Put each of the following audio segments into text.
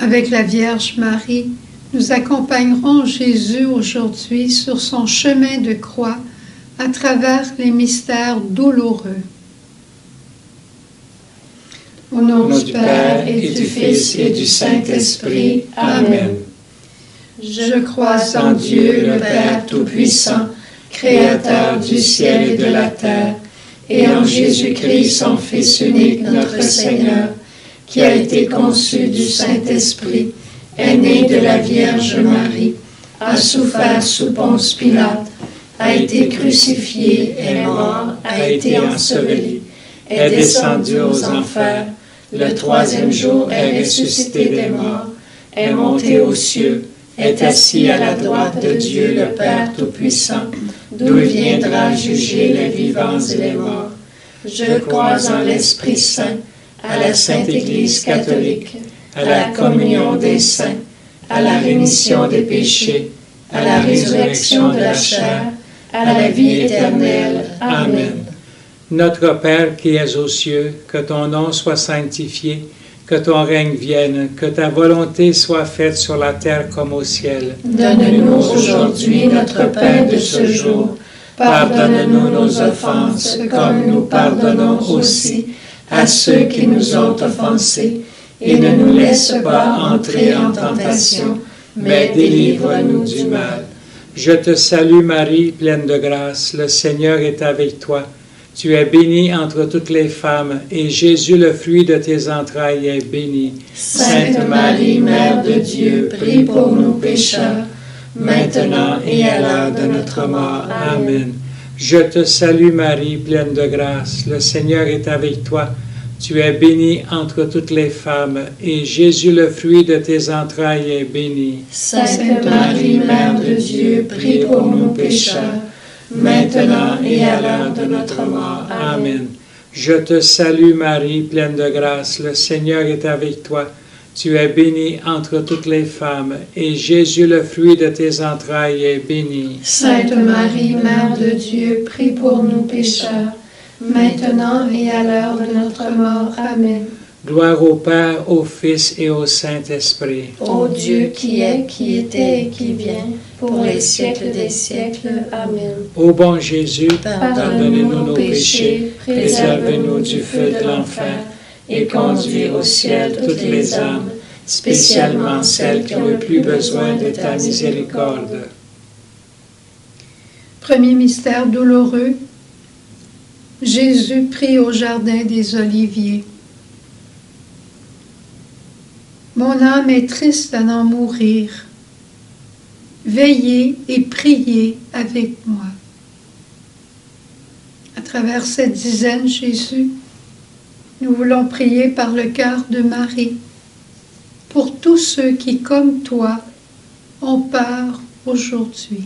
Avec la Vierge Marie, nous accompagnerons Jésus aujourd'hui sur son chemin de croix à travers les mystères douloureux. Au nom du Père et du Fils et du Saint-Esprit. Amen. Je crois en Dieu, le Père Tout-Puissant, Créateur du ciel et de la terre, et en Jésus-Christ, son Fils unique, notre Seigneur, qui a été conçu du Saint-Esprit, est né de la Vierge Marie, a souffert sous Ponce Pilate, a été crucifié, est mort, a été enseveli, est descendu aux enfers, le troisième jour est ressuscité des morts, est monté aux cieux, est assis à la droite de Dieu le Père Tout-Puissant, d'où il viendra juger les vivants et les morts. Je crois en l'Esprit Saint, à la Sainte Église catholique, à la communion des saints, à la rémission des péchés, à la résurrection de la chair, à la vie éternelle. Amen. Notre Père qui es aux cieux, que ton nom soit sanctifié, que ton règne vienne, que ta volonté soit faite sur la terre comme au ciel. Donne-nous aujourd'hui notre pain de ce jour. Pardonne-nous nos offenses, comme nous pardonnons aussi à ceux qui nous ont offensés. Et ne nous laisse pas entrer en tentation, mais délivre-nous du mal. Je te salue Marie, pleine de grâce, le Seigneur est avec toi. Tu es bénie entre toutes les femmes, et Jésus, le fruit de tes entrailles, est béni. Sainte Marie, Mère de Dieu, prie pour nous pécheurs, maintenant et à l'heure de notre mort. Amen. Je te salue Marie, pleine de grâce, le Seigneur est avec toi. Tu es bénie entre toutes les femmes, et Jésus, le fruit de tes entrailles, est béni. Sainte Marie, Mère de Dieu, prie pour nous pécheurs, maintenant et à l'heure de notre mort. Amen. Je te salue Marie, pleine de grâce, le Seigneur est avec toi. Tu es bénie entre toutes les femmes, et Jésus, le fruit de tes entrailles, est béni. Sainte Marie, Mère de Dieu, prie pour nous pécheurs, maintenant et à l'heure de notre mort. Amen. Gloire au Père, au Fils et au Saint-Esprit. Ô Dieu qui est, qui était et qui vient, pour les siècles des siècles. Amen. Ô bon Jésus, pardonnez-nous nos péchés, préservez-nous du feu de l'enfer, et conduis au ciel toutes les âmes, spécialement celles qui ont le plus besoin de ta miséricorde. Premier mystère douloureux. Jésus prie au jardin des Oliviers. Mon âme est triste à n'en mourir. Veillez et priez avec moi. À travers cette dizaine, Jésus, nous voulons prier par le cœur de Marie pour tous ceux qui, comme toi, ont peur aujourd'hui.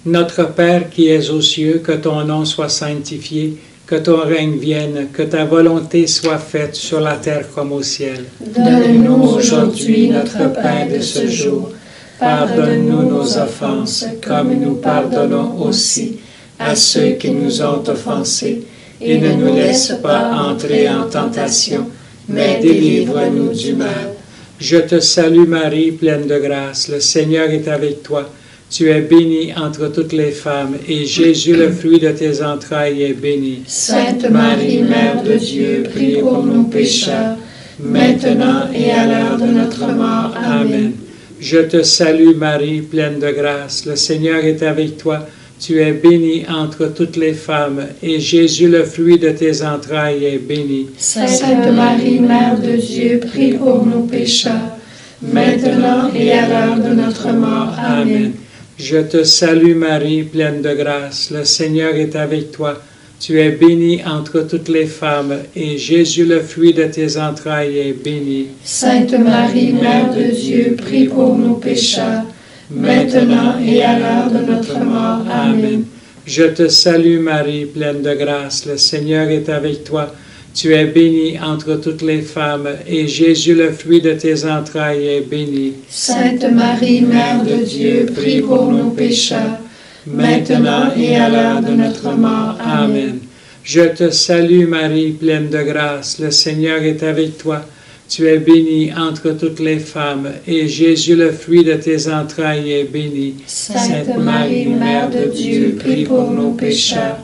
Notre Père qui es aux cieux, que ton nom soit sanctifié, que ton règne vienne, que ta volonté soit faite sur la terre comme au ciel. Donne-nous aujourd'hui notre pain de ce jour. Pardonne-nous nos offenses, comme nous pardonnons aussi à ceux qui nous ont offensés. Et ne nous laisse pas entrer en tentation, mais délivre-nous du mal. Je te salue Marie, pleine de grâce, le Seigneur est avec toi. Tu es bénie entre toutes les femmes, et Jésus, le fruit de tes entrailles, est béni. Sainte Marie, Mère de Dieu, prie pour nous pécheurs, maintenant et à l'heure de notre mort. Amen. Je te salue Marie, pleine de grâce, le Seigneur est avec toi. Tu es bénie entre toutes les femmes, et Jésus, le fruit de tes entrailles, est béni. Sainte Marie, Mère de Dieu, prie pour nous pécheurs, maintenant et à l'heure de notre mort. Amen. Je te salue Marie, pleine de grâce, le Seigneur est avec toi. Tu es bénie entre toutes les femmes, et Jésus, le fruit de tes entrailles, est béni. Sainte Marie, Mère de Dieu, prie pour nous pécheurs, maintenant et à l'heure de notre mort. Amen. Je te salue Marie, pleine de grâce, le Seigneur est avec toi. Tu es bénie entre toutes les femmes, et Jésus, le fruit de tes entrailles, est béni. Sainte Marie, Mère de Dieu, prie pour nous pécheurs, maintenant et à l'heure de notre mort. Amen. Je te salue Marie, pleine de grâce, le Seigneur est avec toi. Tu es bénie entre toutes les femmes, et Jésus, le fruit de tes entrailles, est béni. Sainte Marie, Mère de Dieu, prie pour nos pécheurs,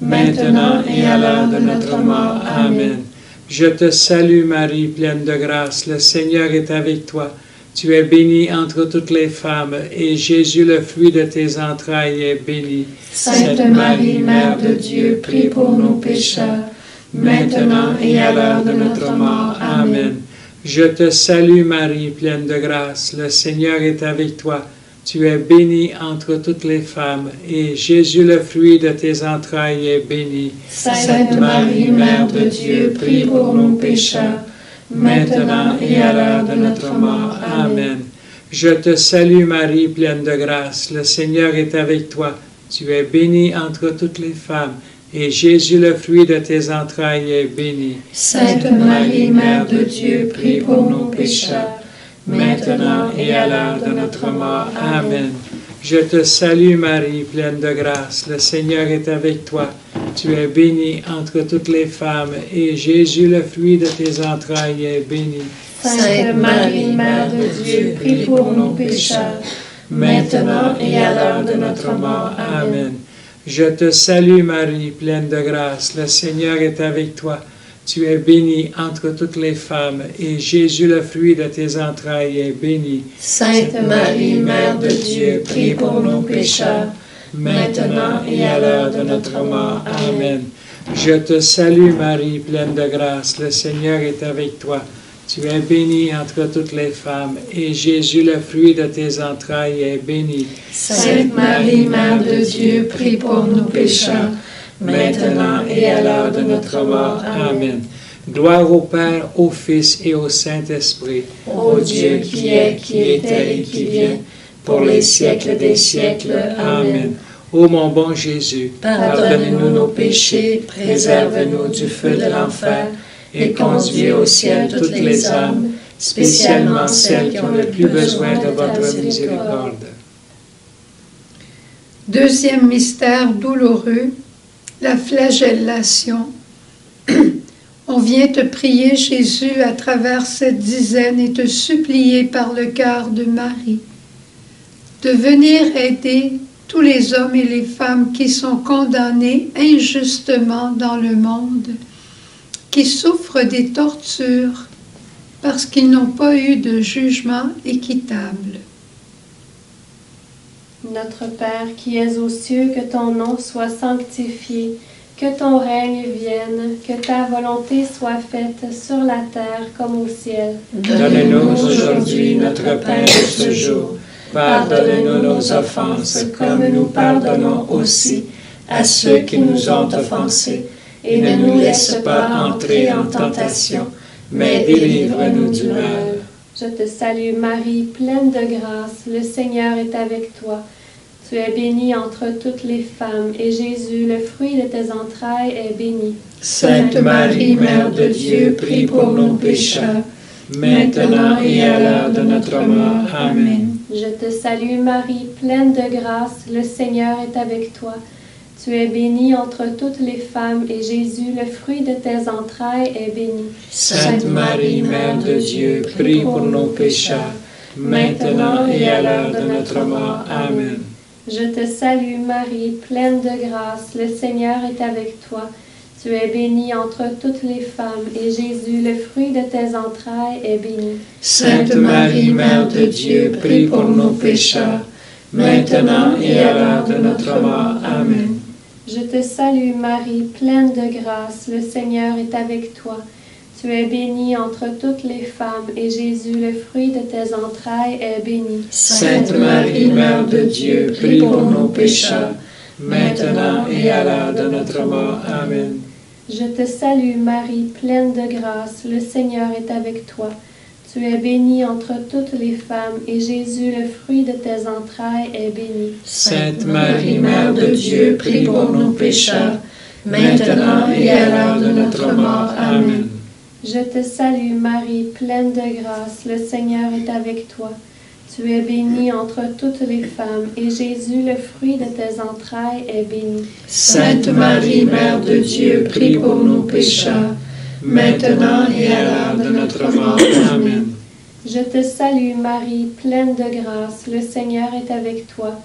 maintenant et à l'heure de notre mort. Amen. Je te salue Marie, pleine de grâce, le Seigneur est avec toi. Tu es bénie entre toutes les femmes, et Jésus, le fruit de tes entrailles, est béni. Sainte Marie, Mère de Dieu, prie pour nos pécheurs, maintenant et à l'heure de notre mort. Amen. Je te salue Marie, pleine de grâce, le Seigneur est avec toi. Tu es bénie entre toutes les femmes, et Jésus, le fruit de tes entrailles, est béni. Sainte Marie, Mère de Dieu, prie pour nos pécheurs, maintenant et à l'heure de notre mort. Amen. Je te salue Marie, pleine de grâce, le Seigneur est avec toi. Tu es bénie entre toutes les femmes, et Jésus, le fruit de tes entrailles, est béni. Sainte Marie, Mère de Dieu, prie pour nos pécheurs, maintenant et à l'heure de notre mort. Amen. Je te salue Marie, pleine de grâce, le Seigneur est avec toi. Tu es bénie entre toutes les femmes, et Jésus, le fruit de tes entrailles, est béni. Sainte Marie, Mère de Dieu, prie pour nos pécheurs, maintenant et à l'heure de notre mort. Amen. Je te salue Marie, pleine de grâce, le Seigneur est avec toi. Tu es bénie entre toutes les femmes, et Jésus, le fruit de tes entrailles, est béni. Sainte Marie, Mère de Dieu, prie pour nos pécheurs, maintenant et à l'heure de notre mort. Amen. Je te salue Marie, pleine de grâce, le Seigneur est avec toi. Tu es bénie entre toutes les femmes, et Jésus, le fruit de tes entrailles, est béni. Sainte Marie, Mère de Dieu, prie pour nos pécheurs, maintenant et à l'heure de notre mort. Amen. Gloire au Père, au Fils et au Saint-Esprit. Ô Dieu qui est, qui était et qui vient, pour les siècles des siècles. Amen. Ô mon bon Jésus, pardonne-nous nos péchés, préserve-nous du feu de l'enfer, et conduis au ciel toutes les âmes, spécialement celles qui ont le plus besoin de votre miséricorde. Deuxième mystère douloureux, la flagellation. On vient te prier, Jésus, à travers cette dizaine et te supplier par le cœur de Marie de venir aider tous les hommes et les femmes qui sont condamnés injustement dans le monde, qui souffrent des tortures parce qu'ils n'ont pas eu de jugement équitable. Notre Père qui es aux cieux, que ton nom soit sanctifié, que ton règne vienne, que ta volonté soit faite sur la terre comme au ciel. Donne-nous aujourd'hui notre pain de ce jour. Pardonne-nous nos offenses, comme nous pardonnons aussi à ceux qui nous ont offensés. Et ne nous laisse pas entrer en tentation, mais délivre-nous du mal. Je te salue Marie, pleine de grâce, le Seigneur est avec toi. Tu es bénie entre toutes les femmes, et Jésus, le fruit de tes entrailles, est béni. Sainte Marie, Mère de Dieu, prie pour nos pécheurs, maintenant et à l'heure de notre mort. Amen. Je te salue Marie, pleine de grâce, le Seigneur est avec toi. Tu es bénie entre toutes les femmes, et Jésus, le fruit de tes entrailles, est béni. Sainte Marie, Mère de Dieu, prie pour nos pécheurs, maintenant et à l'heure de notre mort. Amen. Je te salue Marie, pleine de grâce, le Seigneur est avec toi. Tu es bénie entre toutes les femmes, et Jésus, le fruit de tes entrailles, est béni. Sainte Marie, Mère de Dieu, prie pour nos pécheurs, maintenant et à l'heure de notre mort. Amen. Je te salue Marie, pleine de grâce, le Seigneur est avec toi. Tu es bénie entre toutes les femmes, et Jésus, le fruit de tes entrailles, est béni. Sainte Marie, Mère de Dieu, prie pour nos pécheurs, maintenant et à l'heure de notre mort. Amen. Je te salue Marie, pleine de grâce, le Seigneur est avec toi. Tu es bénie entre toutes les femmes, et Jésus, le fruit de tes entrailles, est béni. Sainte Marie, Mère de Dieu, prie pour nos pécheurs, maintenant et à l'heure de notre mort. Amen. Je te salue Marie, pleine de grâce, le Seigneur est avec toi. Tu es bénie entre toutes les femmes, et Jésus, le fruit de tes entrailles, est béni. Sainte Marie, Mère de Dieu, prie pour nos pécheurs, maintenant et à l'heure de notre mort. Amen. Je te salue Marie, pleine de grâce, le Seigneur est avec toi.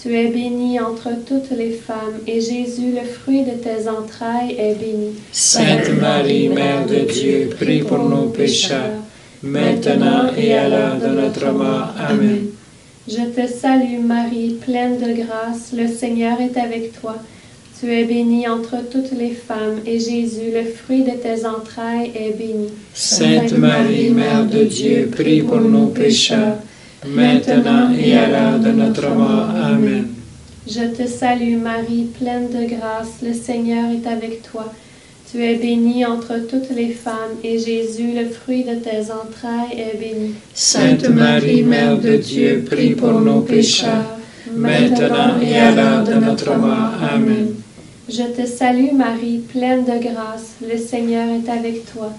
Tu es bénie entre toutes les femmes, et Jésus, le fruit de tes entrailles, est béni. Sainte Marie, Mère de Dieu, prie pour nos pécheurs, maintenant et à l'heure de notre mort. Amen. Je te salue Marie, pleine de grâce, le Seigneur est avec toi. Tu es bénie entre toutes les femmes, et Jésus, le fruit de tes entrailles, est béni. Sainte Marie, Mère de Dieu, prie pour nos pécheurs, maintenant et à l'heure de notre mort. Amen. Je te salue Marie, pleine de grâce, le Seigneur est avec toi. Tu es bénie entre toutes les femmes, et Jésus, le fruit de tes entrailles, est béni. Sainte Marie, Mère de Dieu, prie pour nos pécheurs, maintenant et à l'heure de notre mort. Amen. Je te salue Marie, pleine de grâce, le Seigneur est avec toi.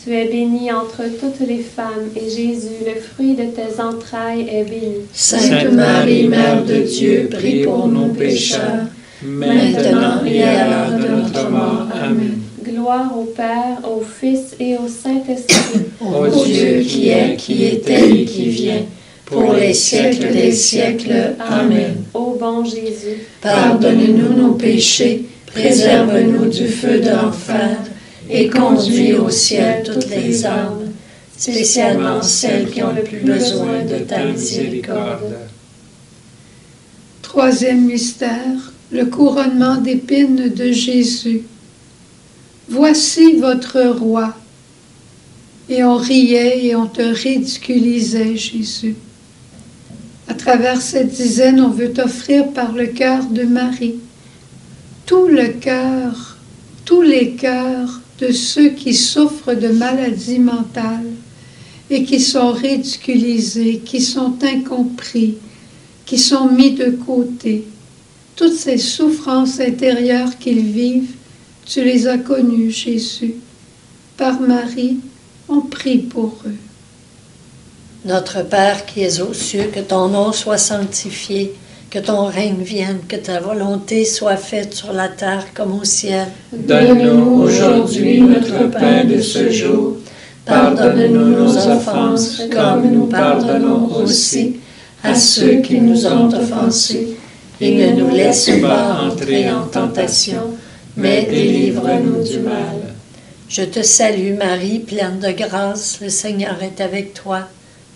Tu es bénie entre toutes les femmes, et Jésus, le fruit de tes entrailles, est béni. Sainte Marie, Mère de Dieu, prie pour nos pécheurs, maintenant et à l'heure de notre mort. Amen. Gloire au Père, au Fils et au Saint-Esprit. Ô Dieu qui est, qui était et qui vient, pour les siècles des siècles. Amen. Ô bon Jésus, pardonne-nous nos péchés, préserve-nous du feu de l'enfer, et conduis au ciel toutes les âmes, spécialement celles qui ont le plus besoin de ta miséricorde. Troisième mystère, le couronnement d'épines de Jésus. Voici votre roi. Et on riait et on te ridiculisait, Jésus. À travers cette dizaine, on veut t'offrir par le cœur de Marie tous les cœurs de ceux qui souffrent de maladies mentales et qui sont ridiculisés, qui sont incompris, qui sont mis de côté. Toutes ces souffrances intérieures qu'ils vivent, tu les as connues, Jésus. Par Marie, on prie pour eux. Notre Père qui es aux cieux, que ton nom soit sanctifié, que ton règne vienne, que ta volonté soit faite sur la terre comme au ciel. Donne-nous aujourd'hui notre pain de ce jour. Pardonne-nous nos offenses, comme nous pardonnons aussi à ceux qui nous ont offensés. Et ne nous laisse pas entrer en tentation, mais délivre-nous du mal. Je te salue Marie, pleine de grâce, le Seigneur est avec toi.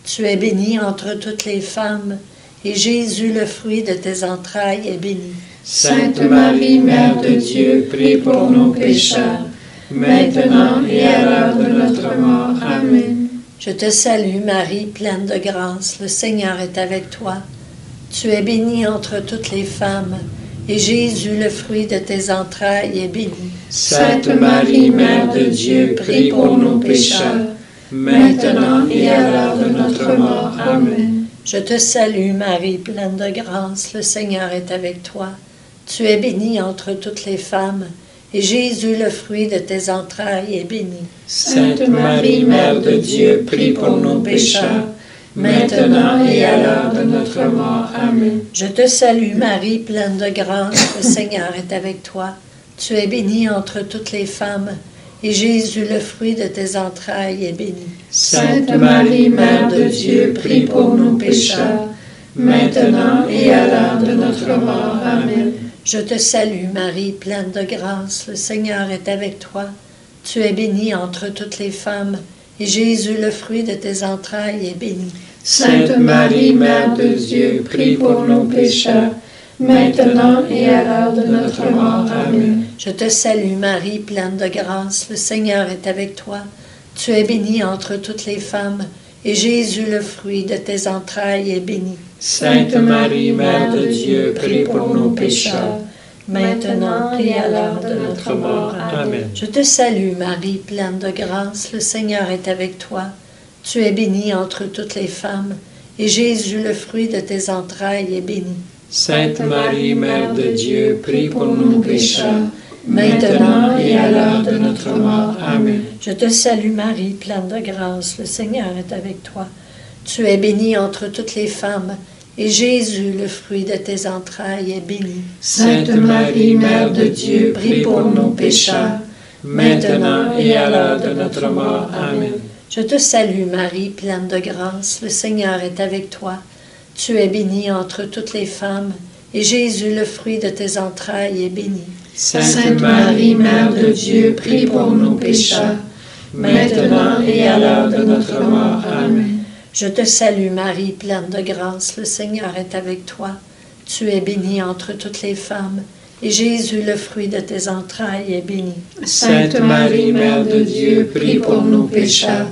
Tu es bénie entre toutes les femmes, et Jésus, le fruit de tes entrailles, est béni. Sainte Marie, Mère de Dieu, prie pour nos pécheurs, maintenant et à l'heure de notre mort. Amen. Je te salue Marie, pleine de grâce, le Seigneur est avec toi. Tu es bénie entre toutes les femmes, et Jésus, le fruit de tes entrailles, est béni. Sainte Marie, Mère de Dieu, prie pour nos pécheurs, maintenant et à l'heure de notre mort. Amen. Je te salue Marie, pleine de grâce, le Seigneur est avec toi. Tu es bénie entre toutes les femmes, et Jésus, le fruit de tes entrailles, est béni. Sainte Marie, Mère de Dieu, prie pour nos pécheurs, maintenant et à l'heure de notre mort. Amen. Je te salue Marie, pleine de grâce, le Seigneur est avec toi. Tu es bénie entre toutes les femmes, et Jésus, le fruit de tes entrailles, est béni. Sainte Marie, Mère de Dieu, prie pour nos pécheurs, maintenant et à l'heure de notre mort. Amen. Je te salue Marie, pleine de grâce, le Seigneur est avec toi. Tu es bénie entre toutes les femmes, et Jésus, le fruit de tes entrailles, est béni. Sainte Marie, Mère de Dieu, prie pour nos pécheurs, maintenant et à l'heure de notre mort. Amen. Je te salue Marie, pleine de grâce, le Seigneur est avec toi. Tu es bénie entre toutes les femmes, et Jésus, le fruit de tes entrailles, est béni. Sainte Marie, Mère de Dieu, prie pour nos pécheurs, maintenant et à l'heure de notre mort. Amen. Je te salue Marie, pleine de grâce, le Seigneur est avec toi. Tu es bénie entre toutes les femmes, et Jésus, le fruit de tes entrailles, est béni. Sainte Marie, Mère de Dieu, prie pour nos pécheurs, maintenant et à l'heure de notre mort. Amen. Je te salue Marie, pleine de grâce, le Seigneur est avec toi. Tu es bénie entre toutes les femmes, et Jésus, le fruit de tes entrailles, est béni. Sainte Marie, Mère de Dieu, prie pour nos pécheurs, maintenant et à l'heure de notre mort. Amen. Je te salue Marie, pleine de grâce, le Seigneur est avec toi. Tu es bénie entre toutes les femmes, et Jésus, le fruit de tes entrailles, est béni. Sainte Marie, Mère de Dieu, prie pour nous pécheurs, maintenant et à l'heure de notre mort. Amen. Je te salue Marie, pleine de grâce, le Seigneur est avec toi. Tu es bénie entre toutes les femmes, et Jésus, le fruit de tes entrailles, est béni. Sainte Marie, Mère de Dieu, prie pour nous pécheurs,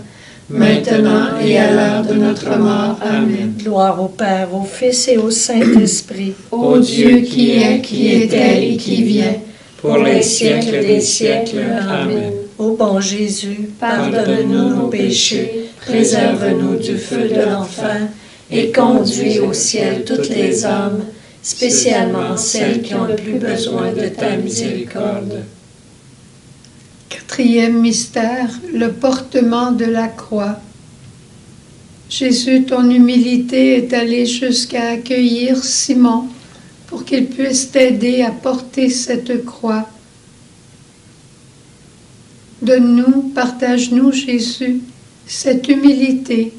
maintenant et à l'heure de notre mort. Amen. Gloire au Père, au Fils et au Saint-Esprit. Ô Dieu qui est, qui était et qui vient, pour les siècles des siècles. Amen. Ô bon Jésus, Pardonne-nous nos péchés, préserve-nous du feu de l'enfer, et conduis au ciel toutes les âmes, spécialement celles qui ont le plus besoin de ta miséricorde. Quatrième mystère, le portement de la croix. Jésus, ton humilité est allée jusqu'à accueillir Simon pour qu'il puisse t'aider à porter cette croix. Donne-nous, partage-nous, Jésus, cette humilité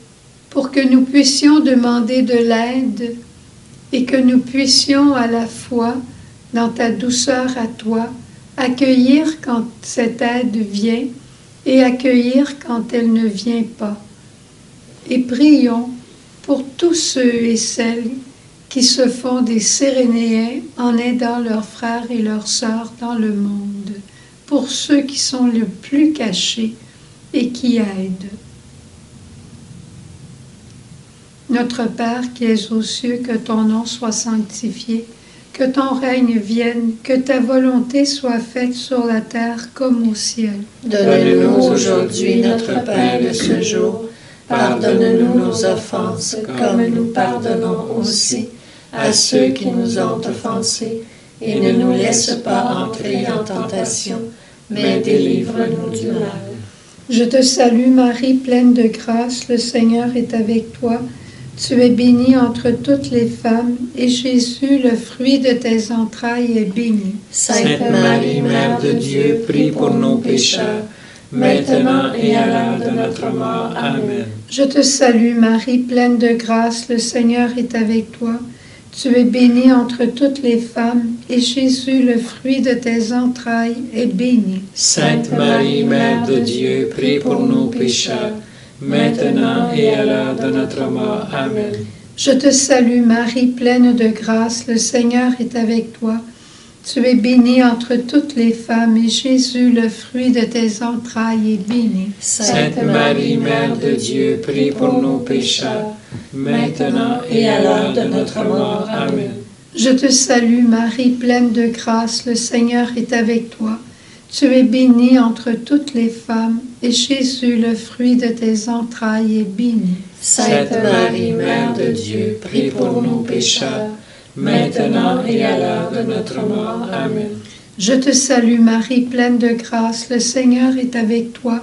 pour que nous puissions demander de l'aide et que nous puissions à la fois, dans ta douceur à toi, accueillir quand cette aide vient et accueillir quand elle ne vient pas. Et prions pour tous ceux et celles qui se font des Cyrénéens en aidant leurs frères et leurs sœurs dans le monde, pour ceux qui sont le plus cachés et qui aident. Notre Père qui es aux cieux, que ton nom soit sanctifié, que ton règne vienne, que ta volonté soit faite sur la terre comme au ciel. Donne-nous aujourd'hui notre pain de ce jour. Pardonne-nous nos offenses, comme nous pardonnons aussi à ceux qui nous ont offensés. Et ne nous laisse pas entrer en tentation, mais délivre-nous du mal. Je te salue Marie, pleine de grâce, le Seigneur est avec toi. Tu es bénie entre toutes les femmes, et Jésus, le fruit de tes entrailles, est béni. Sainte Marie, Mère de Dieu, prie pour nos pécheurs, maintenant et à l'heure de notre mort. Amen. Je te salue Marie, pleine de grâce, le Seigneur est avec toi. Tu es bénie entre toutes les femmes, et Jésus, le fruit de tes entrailles, est béni. Sainte Marie, Mère de Dieu, prie pour nos pécheurs, maintenant et à l'heure de notre mort. Amen. Je te salue Marie, pleine de grâce, le Seigneur est avec toi. Tu es bénie entre toutes les femmes, et Jésus, le fruit de tes entrailles, est béni. Sainte Marie, Mère de Dieu, prie pour nos pécheurs, maintenant et à l'heure de notre mort. Amen. Je te salue Marie, pleine de grâce, le Seigneur est avec toi. Tu es bénie entre toutes les femmes, et Jésus, le fruit de tes entrailles, est béni. Sainte Marie, Mère de Dieu, prie pour nos pécheurs, maintenant et à l'heure de notre mort. Amen. Je te salue Marie, pleine de grâce, le Seigneur est avec toi.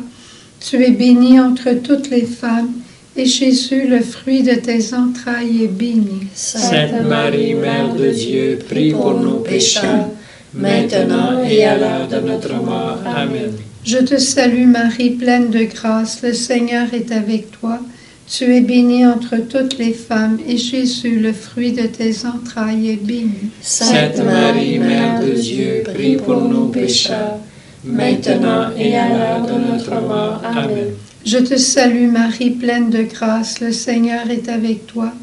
Tu es bénie entre toutes les femmes, et Jésus, le fruit de tes entrailles, est béni. Sainte Marie, Mère de Dieu, prie pour nos pécheurs, maintenant et à l'heure de notre mort. Amen. Je te salue Marie, pleine de grâce, le Seigneur est avec toi. Tu es bénie entre toutes les femmes, et Jésus, le fruit de tes entrailles, est béni. Sainte Marie, Mère de Dieu, prie pour nos pécheurs, maintenant et à l'heure de notre mort. Amen. Je te salue Marie, pleine de grâce, le Seigneur est avec toi.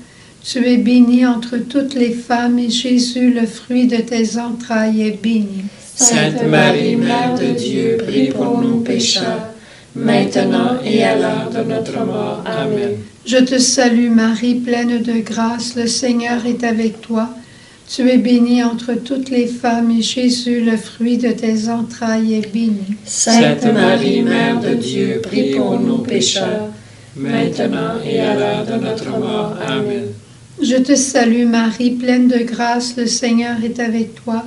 Tu es bénie entre toutes les femmes, et Jésus, le fruit de tes entrailles, est béni. Sainte Marie, Mère de Dieu, prie pour nos pécheurs, maintenant et à l'heure de notre mort. Amen. Je te salue Marie, pleine de grâce, le Seigneur est avec toi. Tu es bénie entre toutes les femmes, et Jésus, le fruit de tes entrailles, est béni. Sainte Marie, Mère de Dieu, prie pour nos pécheurs, maintenant et à l'heure de notre mort. Amen. Je te salue Marie, pleine de grâce, le Seigneur est avec toi.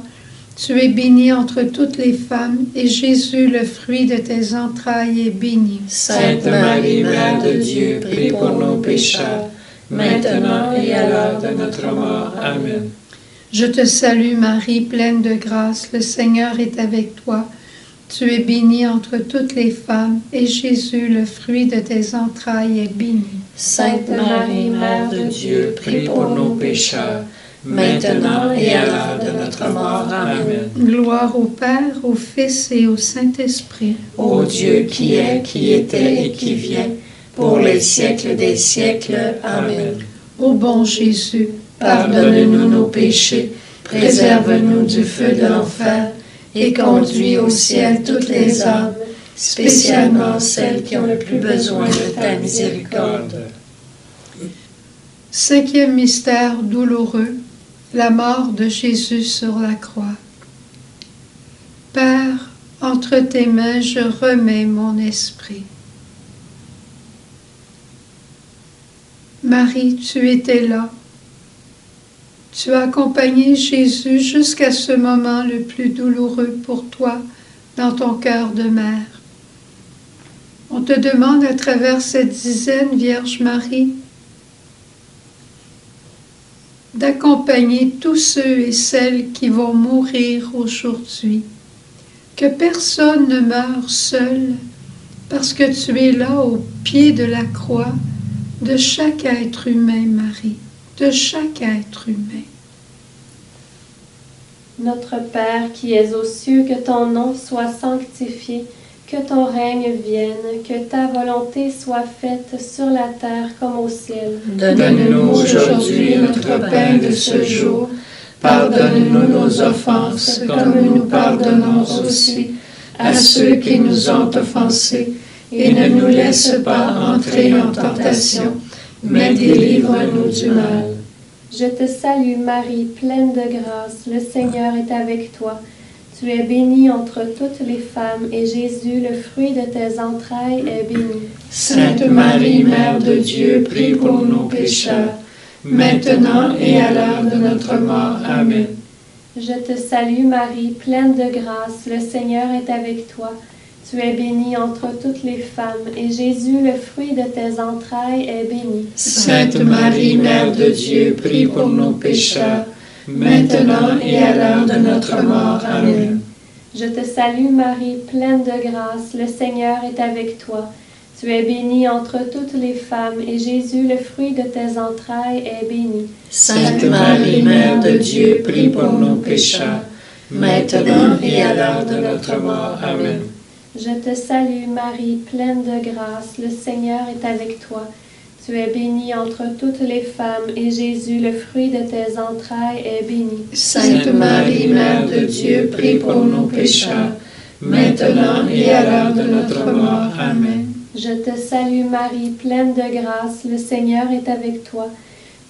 Tu es bénie entre toutes les femmes, et Jésus, le fruit de tes entrailles, est béni. Sainte Marie, Mère de Dieu, prie pour nos pécheurs, maintenant et à l'heure de notre mort. Amen. Je te salue Marie, pleine de grâce, le Seigneur est avec toi. Tu es bénie entre toutes les femmes, et Jésus, le fruit de tes entrailles, est béni. Sainte Marie, Mère de Dieu, prie pour nos pécheurs, maintenant et à l'heure de notre mort. Amen. Gloire au Père, au Fils et au Saint-Esprit. Ô Dieu qui est, qui était et qui vient, pour les siècles des siècles. Amen. Ô bon Jésus, pardonne-nous nos péchés, préserve-nous du feu de l'enfer, et conduis au ciel toutes les âmes, spécialement celles qui ont le plus besoin de ta miséricorde. Cinquième mystère douloureux, la mort de Jésus sur la croix. Père, entre tes mains je remets mon esprit. Marie, tu étais là. Tu as accompagné Jésus jusqu'à ce moment le plus douloureux pour toi dans ton cœur de mère. On te demande à travers cette dizaine, Vierge Marie, d'accompagner tous ceux et celles qui vont mourir aujourd'hui. Que personne ne meure seul, parce que tu es là au pied de la croix de chaque être humain, Marie, de chaque être humain. Notre Père qui es aux cieux, que ton nom soit sanctifié, que ton règne vienne, que ta volonté soit faite sur la terre comme au ciel. Donne-nous aujourd'hui notre pain de ce jour. Pardonne-nous nos offenses, comme nous pardonnons aussi à ceux qui nous ont offensés. Et ne nous laisse pas entrer en tentation, mais délivre-nous du mal. Je te salue Marie, pleine de grâce, le Seigneur est avec toi. Tu es bénie entre toutes les femmes, et Jésus, le fruit de tes entrailles, est béni. Sainte Marie, Mère de Dieu, prie pour nos pécheurs, maintenant et à l'heure de notre mort. Amen. Je te salue Marie, pleine de grâce, le Seigneur est avec toi. Tu es bénie entre toutes les femmes, et Jésus, le fruit de tes entrailles, est béni. Sainte Marie, Mère de Dieu, prie pour nos pécheurs, maintenant et à l'heure de notre mort. Amen. Je te salue Marie, pleine de grâce, le Seigneur est avec toi. Tu es bénie entre toutes les femmes, et Jésus, le fruit de tes entrailles, est béni. Sainte Marie, Mère de Dieu, prie pour nos pécheurs, maintenant et à l'heure de notre mort. Amen. Je te salue Marie, pleine de grâce, le Seigneur est avec toi. Tu es bénie entre toutes les femmes, et Jésus, le fruit de tes entrailles, est béni. Sainte Marie, Mère de Dieu, prie pour nos pécheurs, maintenant et à l'heure de notre mort. Amen. Je te salue Marie, pleine de grâce, le Seigneur est avec toi.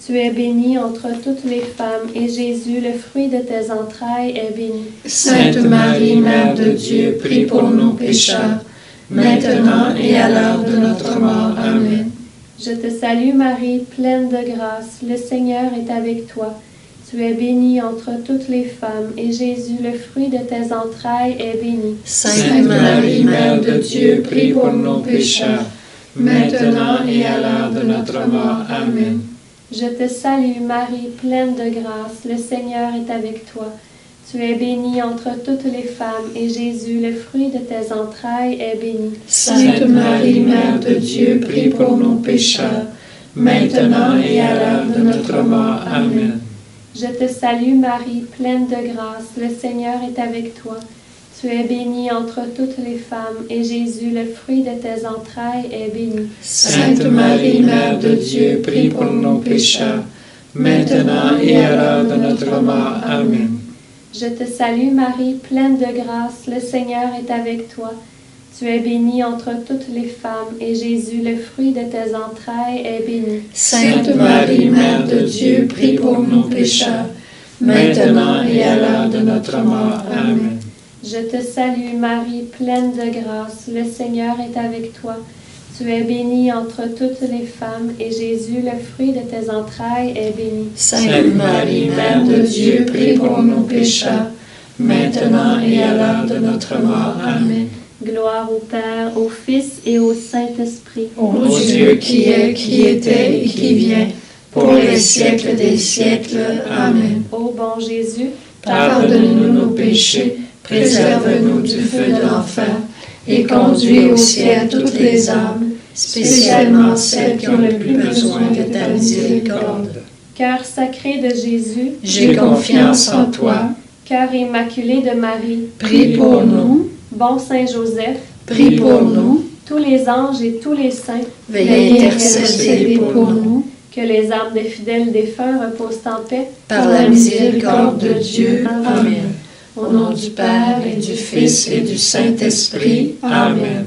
Tu es bénie entre toutes les femmes, et Jésus, le fruit de tes entrailles, est béni. Sainte Marie, Mère de Dieu, prie pour nos pécheurs, maintenant et à l'heure de notre mort. Amen. Je te salue Marie, pleine de grâce, le Seigneur est avec toi. Tu es bénie entre toutes les femmes, et Jésus, le fruit de tes entrailles, est béni. Sainte Marie, Mère de Dieu, prie pour nos pécheurs, maintenant et à l'heure de notre mort. Amen. Je te salue Marie, pleine de grâce, le Seigneur est avec toi. Tu es bénie entre toutes les femmes, et Jésus, le fruit de tes entrailles, est béni. Sainte Marie, Mère de Dieu, prie pour nos pécheurs, maintenant et à l'heure de notre mort. Amen. Je te salue Marie, pleine de grâce, le Seigneur est avec toi. Tu es bénie entre toutes les femmes, et Jésus, le fruit de tes entrailles, est béni. Sainte Marie, Mère de Dieu, prie pour nos pécheurs, maintenant et à l'heure de notre mort. Amen. Je te salue Marie, pleine de grâce, le Seigneur est avec toi. Tu es bénie entre toutes les femmes, et Jésus, le fruit de tes entrailles, est béni. Sainte Marie, Mère de Dieu, prie pour nos pécheurs, maintenant et à l'heure de notre mort. Amen. Je te salue Marie, pleine de grâce, le Seigneur est avec toi. Tu es bénie entre toutes les femmes, et Jésus, le fruit de tes entrailles, est béni. Sainte Marie, Mère de Dieu, prie pour nos pécheurs, maintenant et à l'heure de notre mort. Amen. Gloire au Père, au Fils et au Saint-Esprit. Ô Dieu qui est, qui était et qui vient, pour les siècles des siècles. Amen. Ô bon Jésus, pardonne-nous nos péchés, préserve-nous du feu de l'enfer, et conduis au ciel toutes les âmes, spécialement celles qui ont le plus besoin de ta miséricorde. Cœur sacré de Jésus, J'ai confiance en toi. cœur immaculé de Marie, Prie pour nous. bon Saint Joseph, Prie pour nous. tous les anges et tous les saints, Veuillez intercéder pour nous. que les âmes des fidèles défunts reposent en paix. Par la miséricorde de Dieu. Amen. Au nom du Père et du Fils et du Saint-Esprit. Amen.